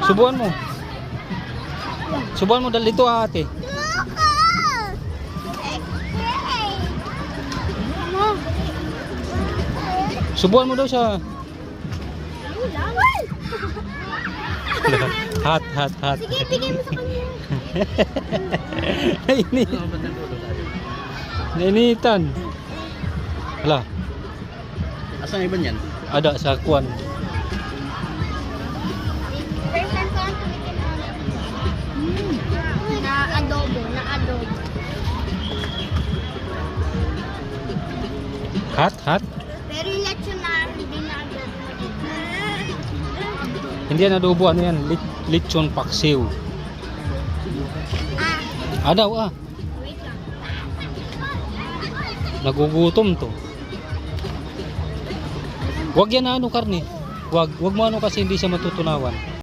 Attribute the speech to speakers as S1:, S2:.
S1: Subuan mo. Subuan mo dali dito ate. Subuan mo daw siya. Hot.
S2: Sige, bigay mo sa kanya.
S1: Nainitan. Hala,
S3: Asan iba niyan?
S1: ada sa kuwan.
S2: First time ko ang tumikin na adobo.
S1: Hot.
S2: Pero yung lechon na hindi na adobo.
S1: Hindi yan adobo, ano yan? Lechon paksiw. Adaw
S2: Wait lang.
S1: Nagugutom to. Wag yan na ano karne. Wag mo ano kasi hindi siya matutunawan.